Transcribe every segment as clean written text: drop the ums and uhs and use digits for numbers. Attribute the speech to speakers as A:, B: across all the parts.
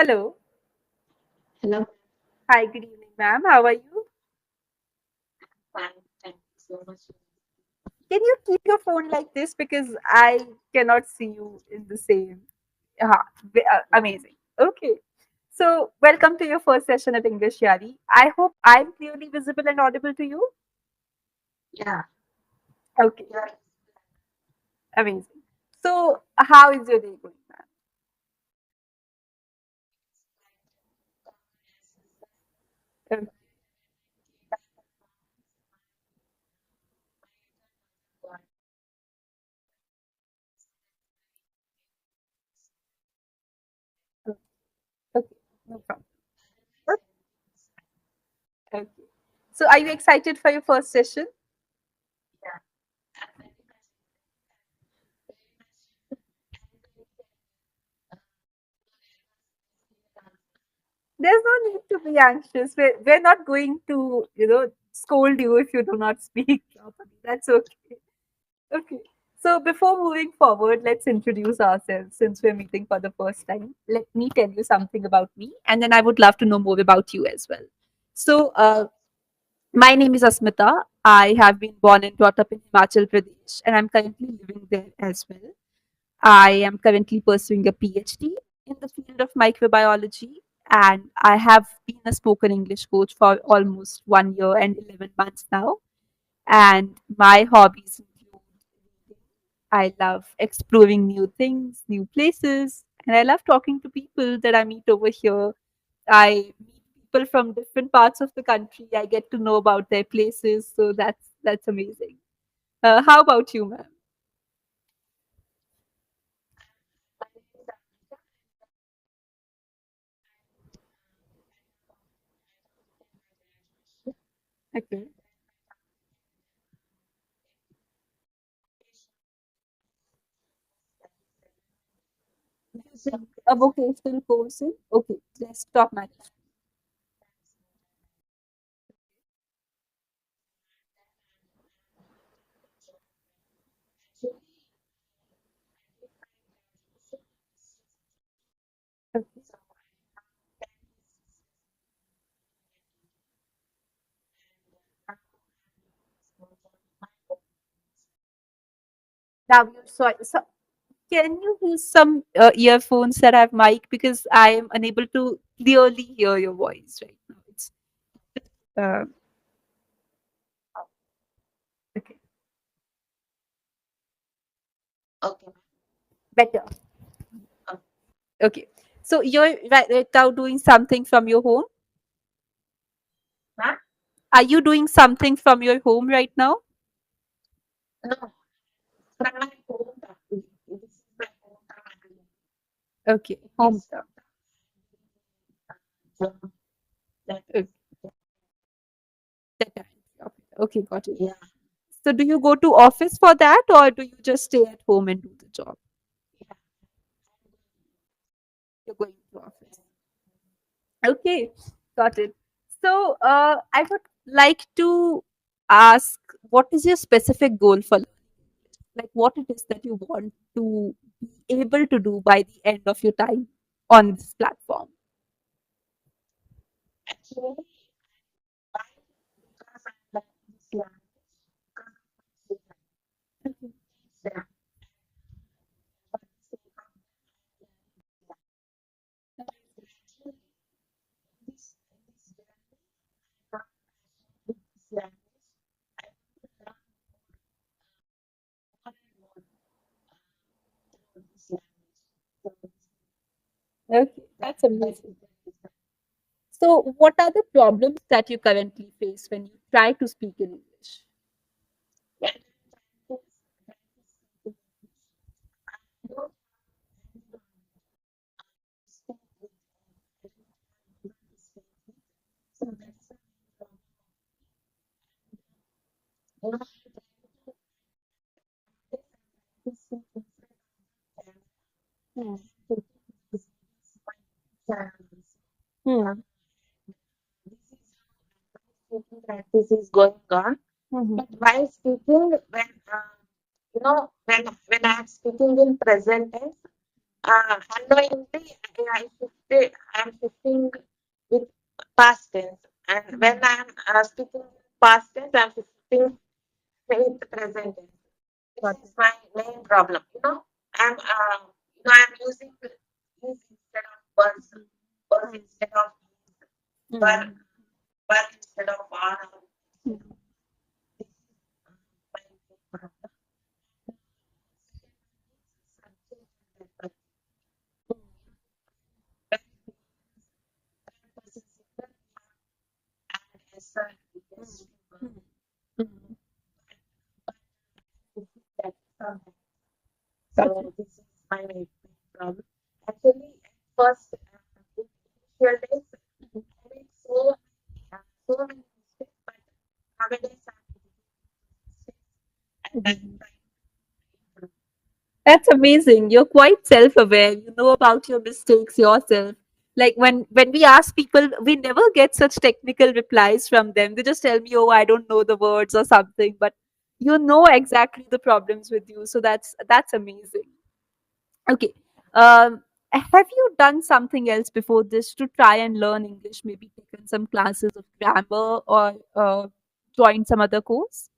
A: Hello.
B: Hello,
A: Hi, good evening, ma'am. How are you?
B: fine. Thank you so much.
A: Can you keep your phone like this because I cannot see you in the same? Amazing. Okay. So, welcome to your first session at English Yari. I hope I'm clearly visible and audible to you.
B: Yeah,
A: Okay,
B: you're
A: amazing. So, how is your day going, ma'am? Okay, okay, no problem. Okay. So, are you excited for your first session?
B: yeah. I'm very
A: There's no need to be anxious. We're not going to, scold you if you do not speak properly. That's okay. Okay. So before moving forward, let's introduce ourselves since we're meeting for the first time. Let me tell you something about me, and then I would love to know more about you as well. So, my name is Asmita. I have been born and brought up in Himachal Pradesh, and I'm currently living there as well. I am currently pursuing a PhD in the field of microbiology, and I have been a spoken English coach for almost 1 year and 11 months now. And my hobbies include reading. I love exploring new things, new places, and I love talking to people that I meet over here. I meet people from different parts of the country. I get to know about their places, so that's amazing. How about you, ma'am? Okay. You did a vocational course in desktop management. Okay. Now you so can you use some earphones that have mic because I am unable to clearly hear your voice right now. It's uh, okay,
B: okay.
A: better.
B: Uh,
A: Okay, so you're right now doing something from your home.
B: huh?
A: Are you doing something from your home right now?
B: No, from my hometown. This is my hometown.
A: Okay, home.
B: It's job that
A: Okay, that kind of it. Okay, got it.
B: yeah,
A: So do you go to office for that, or do you just stay at home and do the job?
B: yeah.
A: You're going to office. Okay, got it. So, I would like to ask, what is your specific goal for learning? Like, what it is that you want to be able to do by the end of your time on this platform?
B: Actually, why? Because I like this language. Because
A: Okay.
B: it's for the sake of actually this journey, not with this language. I want to learn more and more through this language. So
A: Okay,
B: that
A: that's
B: that
A: amazing.
B: is the reason.
A: So, what are the problems that you currently face when you try to speak in English?
B: When I'm trying to I don't have speak with everyone to speak with. So that's the main problem. You know, I'm trying to speak in front
A: Hmm.
B: and taking these channels.
A: Hmm.
B: Um, this is how my speaking practice is going on.
A: Mhm.
B: But while speaking, you know, when I'm speaking in present tense, unknowingly, speaking with past tense. And when
A: Mhm.
B: I'm speaking past tense, I'm speaking with present tense. This
A: Got
B: is
A: it.
B: my main problem. I'm using is instead of was
A: Mm.
B: instead of were,
A: Mm.
B: were instead of are.
A: Mm.
B: This is my main problem. Subject and verb. When it becomes third person singular, add s or es
A: Mm.
B: to verb.
A: Mm. Mm.
B: But this is that sometimes.
A: Got it.
B: So this is my main problem. Actually, at first, in initial days,
A: Mhm.
B: I made so many mistakes, but nowadays I'm editing those mistakes and I'm
A: Mhm.
B: trying to improve.
A: That's amazing. You're quite self-aware. You know about your mistakes yourself. Like when we ask people, we never get such technical replies from them. They just tell me, "Oh, I don't know the words" or something. But you know exactly the problems with you. So that's amazing. Okay. Have you done something else before this to try and learn English? Maybe taken some classes of grammar or joined some other course?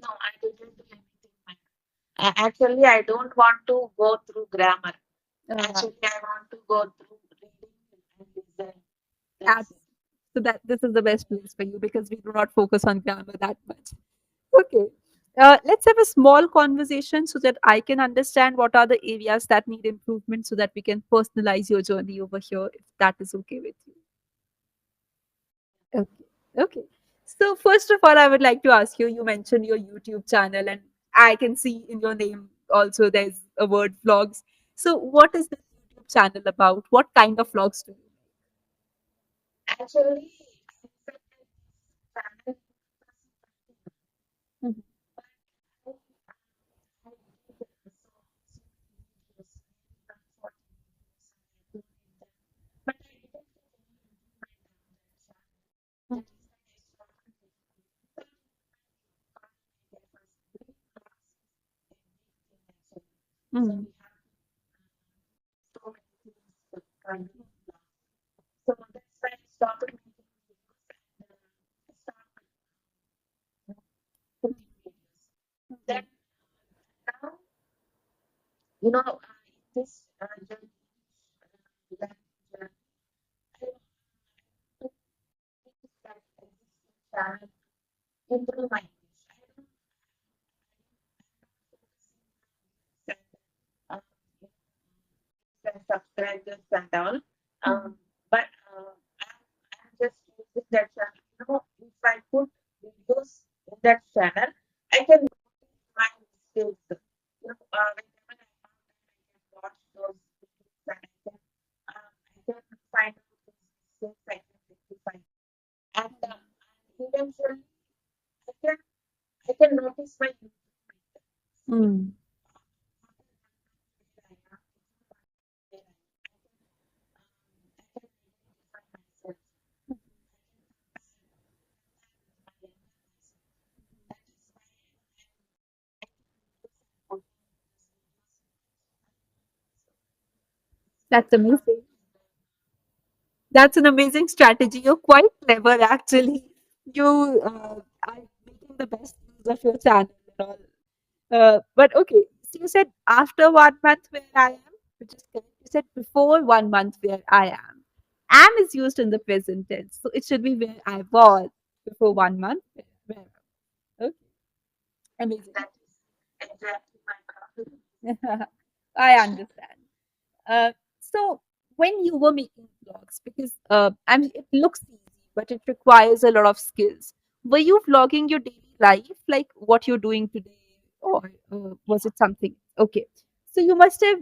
B: No, I didn't do anything like that. Actually, I don't want to go through grammar.
A: Uh,
B: Actually, I want to go through reading and listening. That's
A: Abs-
B: it.
A: so that this is the best place for you because we do not focus on grammar that much. Okay. Let's have a small conversation so that I can understand what are the areas that need improvement so that we can personalize your journey over here if that is okay with you. Okay. Okay. So first of all, I would like to ask you, you mentioned your YouTube channel and I can see in your name also there's a word vlogs. So what is this YouTube channel about? What kind of vlogs do you
B: Actually, I accepted this channel in 2021,
A: make?
B: but I did so many videos, maybe around 40 videos, and I uploaded them. But I didn't get any improvement on that channel.
A: Mhm.
B: That is why I stopped it. Without improvement, you can't make efforts. Doing vlogs is a big thing actually. So
A: Mhm.
B: we have to so many things to try doing vlogs. So that's why I stopped making videos and I started putting videos. Then
A: Mhm.
B: now, in this journey, learning journey, I took things that existing channel to improve my English. I don't, I'm not focusing on views and subscribers and all.
A: Mhm.
B: But I'm just using that channel. If I put videos in that channel, I can notice my mistakes. Whenever I have time, I can watch those videos and I can find out those mistakes. I can rectify, and eventually I can I can notice my improvement. See,
A: Mm.
B: after 1 month where I am, before 1 month where I can identify myself. I can compare with my younger myself. That is why I'm making videos and
A: That's
B: posting videos. So this is how
A: amazing.
B: it is going on.
A: That's an amazing strategy. You're quite clever, actually. You are making the best use of your channel and all. But okay, so you said after 1 month where I am, which is correct. You said before 1 month where I am. Am is used in the present tense, so it should be where I was before 1 month. Where I am. Okay, amazing.
B: That is exactly my problem.
A: I understand. So when you were making vlogs, because it looks easy, but it requires a lot of skills. Were you vlogging your daily life, like what you're doing today, or was it something? Okay, so you must have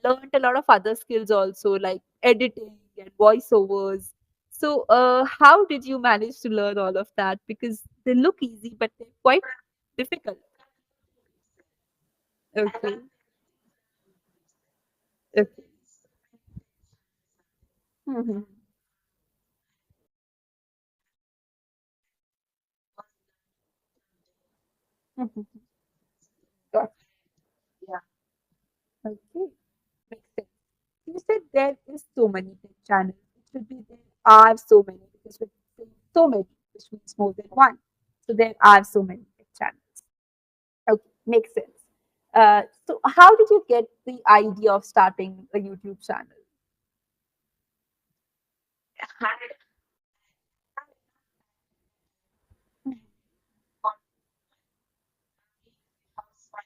A: learned a lot of other skills also, like editing and voiceovers. So how did you manage to learn all of that? Because they look easy, but they're quite difficult.
B: From YouTube itself. I
A: Okay,
B: learned everything from YouTube itself. So
A: okay.
B: there is so many tech channels are there.
A: Mhm.
B: And I was learning from there.
A: Mhm.
B: So
A: Got
B: yeah,
A: it. Okay. Makes sense. You said there is so many tech channels. should be there are so many because we're saying so many, which means more than one. So there are so many channels. Okay, makes sense. So how did you get the idea of starting a YouTube channel?
B: had got housewife.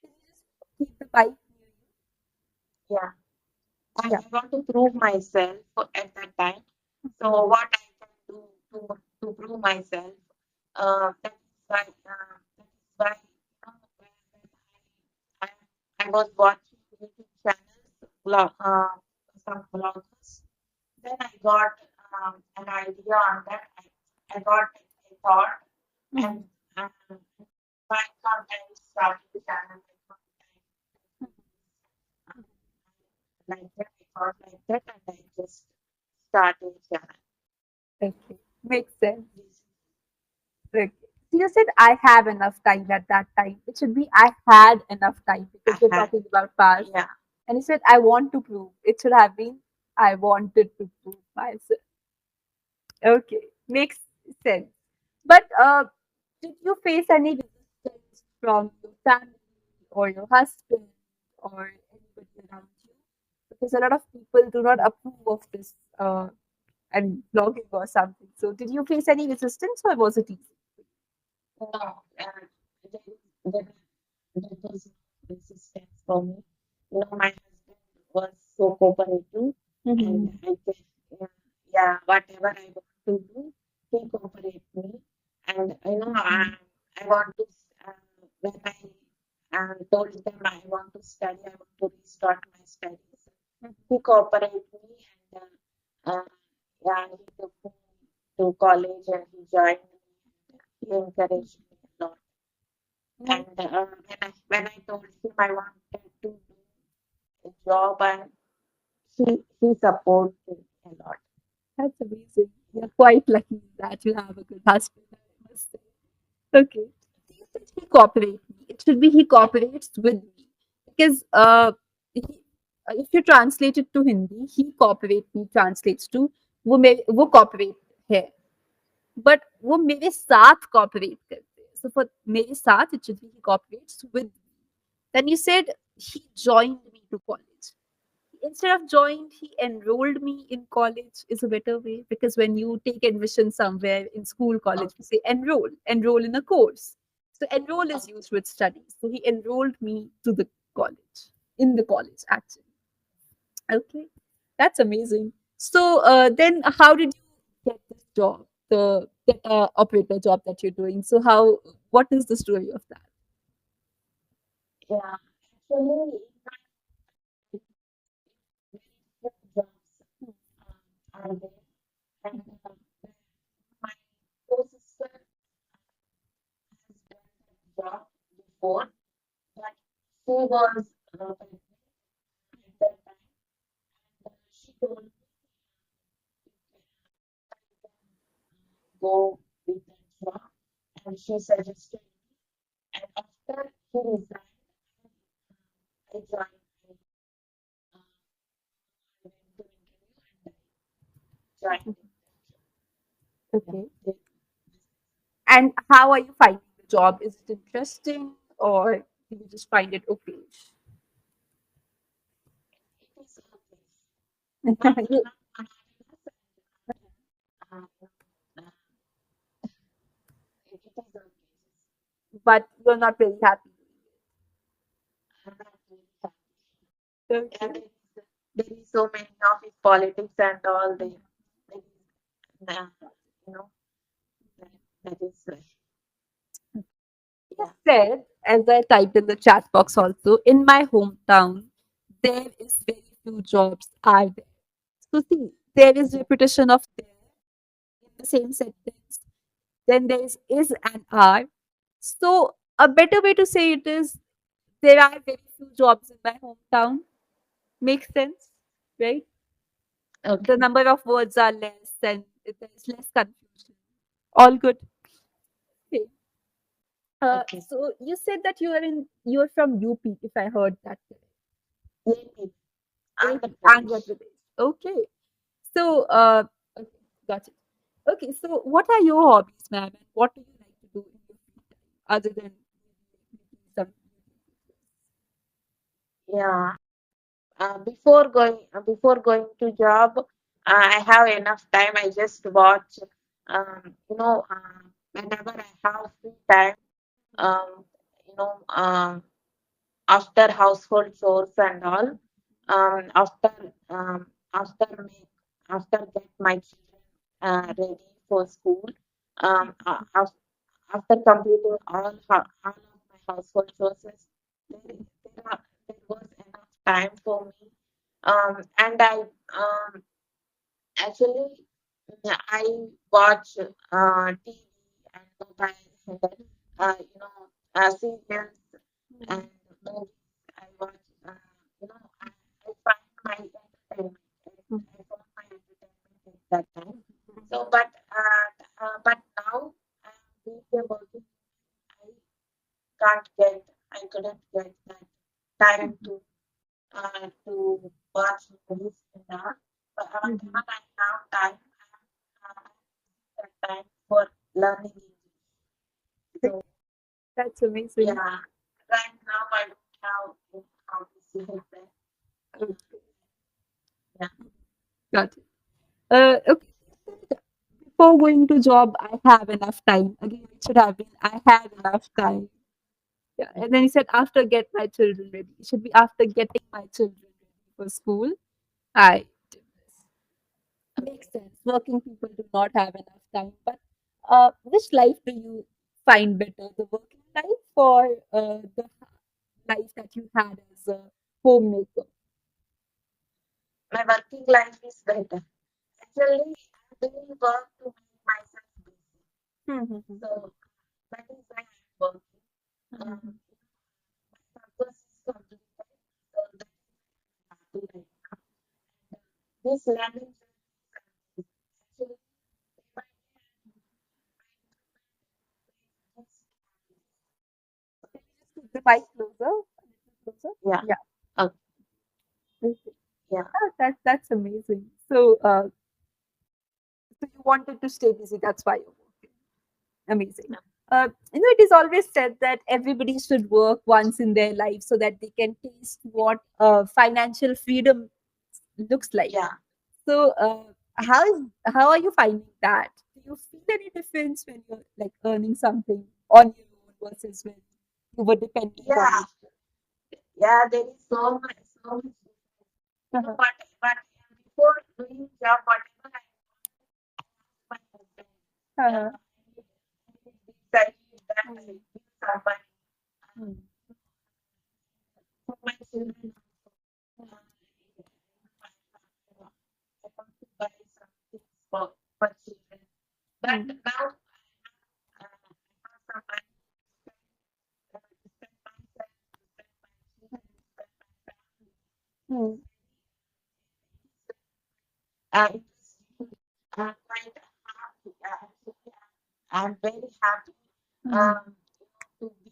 A: Can you just keep the mic near you?
B: Yeah, I
A: Yeah.
B: want to prove myself at that time. So what I can do to prove myself, that is why when I was watching YouTube channels, some bloggers. Then I got an idea on that. I got a thought, and
A: Mhm.
B: my content started the channel. Like that, I thought like that, and I just started the channel.
A: Okay, makes sense.
B: This,
A: Okay. So you said I have enough time at that time. It should be I had enough time because
B: I
A: we're
B: had,
A: talking about past.
B: yeah,
A: And you said I want to prove. It should have been I wanted to prove myself. Okay, makes sense. But did you face any resistance from your family or your husband or anybody around you? Because a lot of people do not approve of this and blogging or something. So did you face any resistance or was it easy?
B: no, there, there, there was no resistance for me. My husband was so cooperative, and
A: Mhm.
B: I just, yeah, whatever I want to do, he cooperates me. And I want to, when I told them I want to study, I want to restart my studies. He cooperated me, and yeah, he took me to college and he joined me. He encouraged me a lot.
A: Nice.
B: And when I told him I wanted to do a job, and he supported me a lot.
A: That's amazing.
B: Yeah.
A: You're quite lucky that you have a good husband, I must say. Okay. You said he cooperates me. It should be he cooperates with me. Because he, if you translate it to Hindi, he cooperate me translates to वो cooperate है. But वो मेरे साथ cooperate करते हैं. So for मेरे साथ, it should be he cooperates with me. Then you said he joined me to college. Instead of joined, he enrolled me in college is a better way because when you take admission somewhere in school, college, we
B: Okay.
A: say enroll in a course. So enroll is
B: Okay.
A: used with studies. So he enrolled me to the college, in the college actually. Okay, that's amazing. So then how did you get this job, the data operator job that you're doing? So what is the story of that?
B: Yeah. Actually, very few jobs are there, and my co-sister has done that job before, but she was pregnant at that time. She told me go with that job, and she suggested me. And after he resigned, I joined. I went to interview and I joined in that job.
A: Okay.
B: Yeah,
A: And how are you finding the job? Is it interesting or do you just find it okay?
B: it is okay. Not not monotonous. Uh, uh, it is okay.
A: But you're not very happy.
B: I'm not really happy. And
A: Okay.
B: there is so many office politics and all. There is, you know, that, that is,
A: Yes,
B: yeah.
A: said, as I typed in the chat box also, in my hometown, there is very few jobs are there. So see, there is repetition of there in the same sentence. Then there is and are. So a better way to say it is there are very few jobs in my hometown. Makes sense, right? The
B: Okay.
A: number of words are less and there's less confusion. All good. Okay.
B: Okay.
A: So you said that you're from UP, if I heard that
B: AP,
A: correct.
B: Andhra
A: Andhra
B: Pradesh.
A: Pradesh. Okay. So okay, got it. Okay, so what are your hobbies, ma'am? And what do you like to do in your free time other than making some
B: Yeah. Before going to job, I have enough time. I just watch. Whenever I have free time, um, you know, after household chores and all, after make after get my children ready for school, after completing all of my household chores, there was enough time for me. And actually, I watch TV and mobile, and serials and movies. I watch, I find my entertainment. I found my entertainment at that time. So, but now I'm busy working. I I couldn't get that time to watch movies and that. But
A: Mhm.
B: when I have time, that time for learning English. So
A: That's amazing.
B: yeah, right now I don't have how to see that.
A: Okay,
B: Yeah,
A: got it. Okay. Before going to job, I have enough time. Again, it should have been I had enough time. Yeah. And then he said after get my children ready. It should be after getting my children ready for school. I did this. Makes
B: okay.
A: sense. Working people do not have enough time. But which life do you find better? The working life or the life that you had as a homemaker?
B: My working life is better. Actually, I'm doing work to make myself busy.
A: Mhm,
B: So that is why I'm working.
A: mhm,
B: My purpose is completed. So that I'm happy right now. This learning journey is actually my
A: Can you just keep the mic closer? A little closer?
B: yeah.
A: Yeah.
B: Okay.
A: Okay.
B: Yeah.
A: Oh, that's amazing. So you wanted to stay busy. That's why you're working. Amazing. It is always said that everybody should work once in their life so that they can taste what financial freedom looks like.
B: Yeah.
A: So, how are you finding that? Do you feel any difference when you're like earning something on your own versus when you were dependent on
B: Yeah.
A: it?
B: Yeah. There is so much. You know
A: Uh-huh.
B: what? Before doing job, whatever I my husband,
A: Uh-huh.
B: I need that I
A: Mm.
B: give somebody
A: Mm.
B: for my children. Uh, I want to buy something for children. But
A: Mm.
B: now I have some money to spend myself, to spend my children, to spend my family.
A: Mm.
B: Interesting. I'm quite happy. I'm very happy
A: Mm.
B: um, to be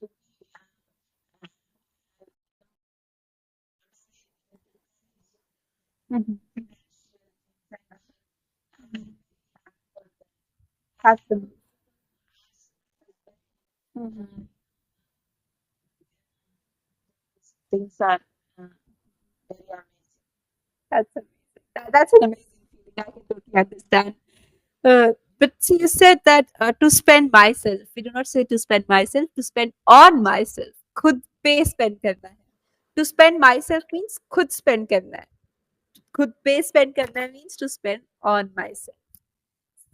B: to be
A: Mhm.
B: financial independent.
A: Mhm.
B: I'm
A: Absolutely. Mhm.
B: things are very amazing.
A: That's amazing. That's an amazing feeling. I can totally understand. But see, you said that to spend myself. We do not say to spend myself. To spend on myself. खुद पे spend करना है. To spend myself means खुद spend करना है. खुद पे spend करना है means to spend on myself.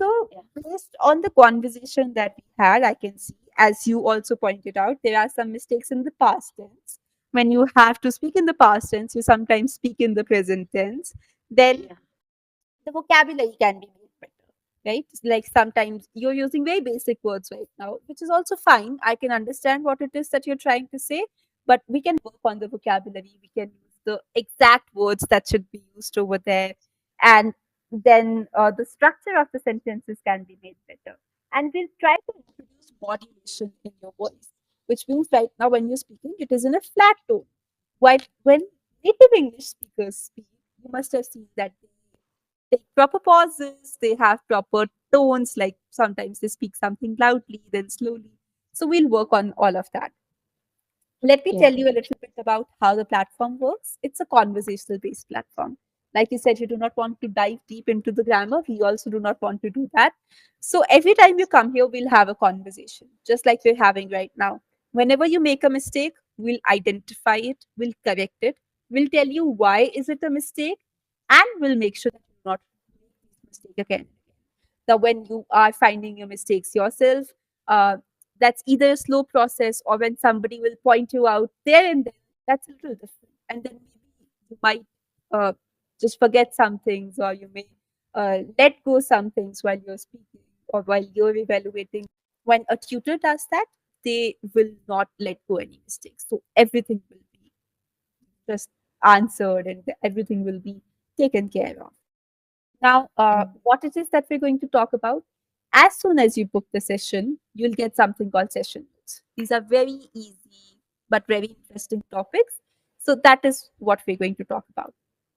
A: So,
B: Yeah,
A: based on the conversation that we had, I can see, as you also pointed out, there are some mistakes in the past tense. When you have to speak in the past tense, you sometimes speak in the present tense. Then
B: yeah,
A: the vocabulary can be made better, right? Like sometimes you're using very basic words right now, which is also fine. I can understand what it is that you're trying to say, but we can work on the vocabulary. We can use the exact words that should be used over there. And then the structure of the sentences can be made better. And we'll try to introduce modulation in your voice, which means right now when you're speaking, it is in a flat tone. While when native English speakers speak, you must have seen that they take proper pauses, they have proper tones, like sometimes they speak something loudly, then slowly. So we'll work on all of that. Let me tell
B: Yeah.
A: you a little bit about how the platform works. It's a conversational based platform. Like you said, you do not want to dive deep into the grammar. We also do not want to do that. So every time you come here, we'll have a conversation, just like we're having right now. Whenever you make a mistake, we'll identify it, we'll correct it, we'll tell you why is it a mistake, and we'll make sure that you do not make this mistake again. That when you are finding your mistakes yourself, uh, that's either a slow process, or when somebody will point you out there and then, that's a little different. And then maybe you might uh, just forget some things, or you may let go some things while you're speaking or while you're evaluating. When a tutor does that, they will not let go any mistakes. So everything will be just answered, and everything will be taken care of. Now,
B: Mm.
A: what it is that we're going to talk about, as soon as you book the session, you'll get something called session notes. These are very easy but very interesting topics. So, that is what we're going to talk about.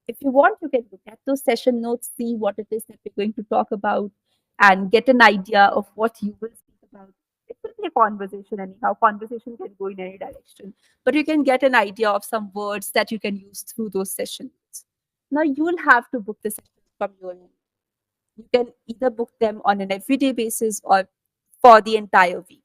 A: If you want, you can look at those session notes, see what it is that we're going to talk about, and get an idea of what you will speak about. It will be a conversation, anyhow. Conversation can go in any direction, but you can get an idea of some words that you can use through those sessions. Now, you will have to book the session from your end. You can either book them on an everyday basis or for the entire week.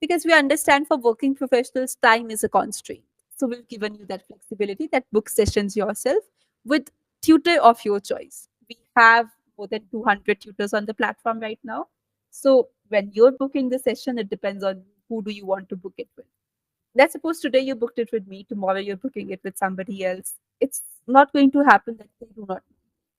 A: Because we understand for working professionals, time is a constraint. So we've given you that flexibility that book sessions yourself with tutor of your choice. We have more than 200 tutors on the platform right now. So when you're booking the session, it depends on who do you want to book it with. Let's suppose today you booked it with me, tomorrow you're booking it with somebody else. It's not going to happen that they do not,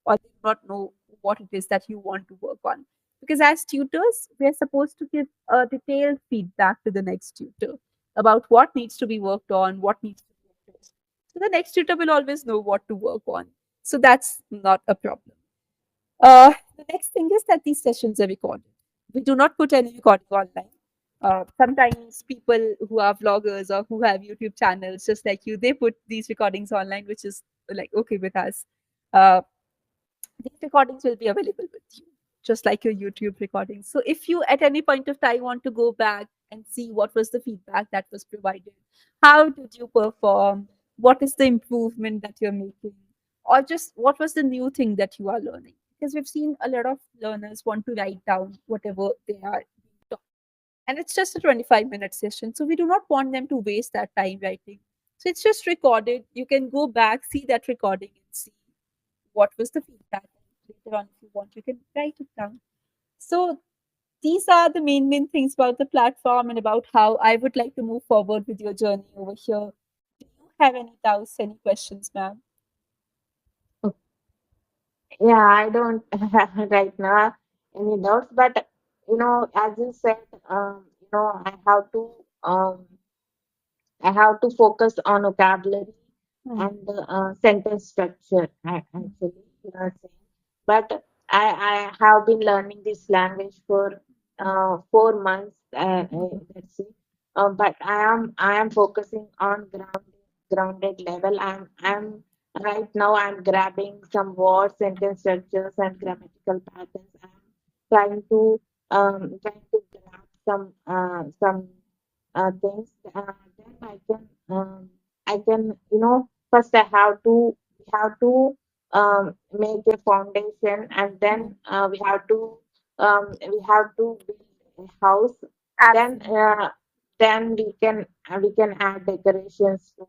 A: or they do not know what it is that you want to work on. Because as tutors, we're supposed to give a detailed feedback to the next tutor about what needs to be worked on, what needs to be addressed. So the next tutor will always know what to work on. So that's not a problem. The next thing is that these sessions are recorded. We do not put any recording online. Sometimes people who are vloggers or who have YouTube channels, just like you, they put these recordings online, which is like okay with us. Uh, these recordings will be available with you, just like your YouTube recordings. So if you at any point of time want to go back and see what was the feedback that was provided, how did you perform, what is the improvement that you're making, or just what was the new thing that you are learning. Because we've seen a lot of learners want to write down whatever they are being taught. And it's just a 25-minute session. So we do not want them to waste that time writing. So it's just recorded. You can go back, see that recording, and see what was the feedback. Later on, if you want, you can write it down. So these are the main things about the platform and about how I would like to move forward with your journey over here. Do you have any doubts, any questions, ma'am?
B: Yeah, I don't have right now any doubts, but as you said, um, I have to focus on vocabulary
A: Hmm.
B: and sentence structure. Actually, saying. But I have been learning this language for 4 months. That's it. But I am focusing on grounded level. I'm right now. I'm grabbing some words, sentence structures, and grammatical patterns. I'm trying to grab some things. Then I can first I have to make a foundation, and
A: Hmm.
B: then we have to build a house. Then
A: Absolutely.
B: we can add decorations to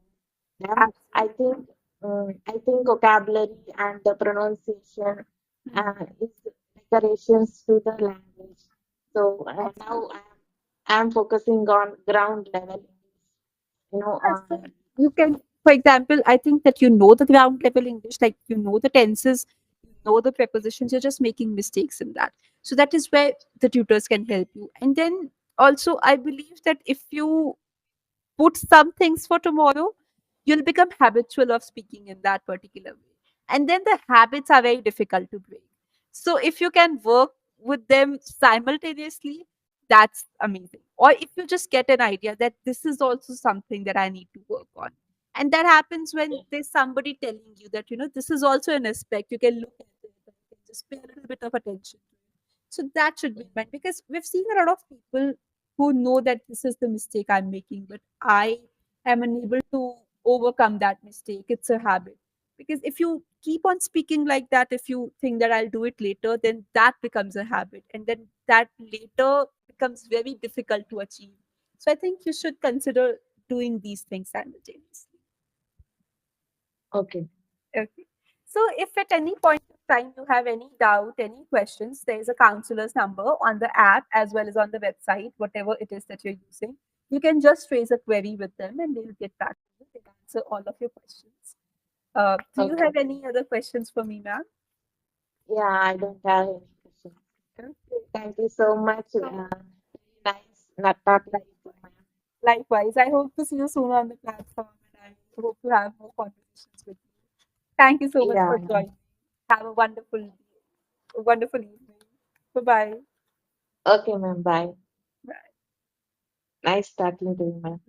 B: them. I
A: Absolutely.
B: think I think vocabulary and the pronunciation
A: Hmm.
B: is decorations to the language. So now
A: Absolutely.
B: I'm focusing on ground level. You know,
A: Yeah, so
B: on
A: you can, for example, I think that you know the ground level English, like you know the tenses, you know the prepositions, you're just making mistakes in that. So that is where the tutors can help you. And then also, I believe that if you put some things for tomorrow, you'll become habitual of speaking in that particular way. And then the habits are very difficult to break. So if you can work with them simultaneously, that's amazing. Or if you just get an idea that this is also something that I need to work on. And that happens when there's somebody telling you that, this is also an aspect. You can look at it and you can just pay a little bit of attention to it. So that should be meant, because we've seen a lot of people who know that this is the mistake I'm making, but I am unable to overcome that mistake. It's a habit. Because if you keep on speaking like that, if you think that I'll do it later, then that becomes a habit. And then that later becomes very difficult to achieve. So I think you should consider doing these things simultaneously.
B: Okay.
A: Okay. So if at any point of time you have any doubt, any questions, there is a counselor's number on the app as well as on the website, whatever it is that you're using. You can just raise a query with them and they'll get back to you. They'll answer all of your questions. Do you
B: Okay.
A: have any other questions for me, ma'am?
B: Yeah, I don't have any questions.
A: Okay.
B: Thank you so much.
A: So,
B: Nice not talking to you, ma'am.
A: likewise, I hope to see you soon on the platform and I hope to have more conversations with you. Thank you so much
B: Yeah,
A: for
B: ma'am.
A: joining. Have a wonderful evening. Bye bye.
B: Okay, ma'am. Bye. Nice talking to you, ma'am.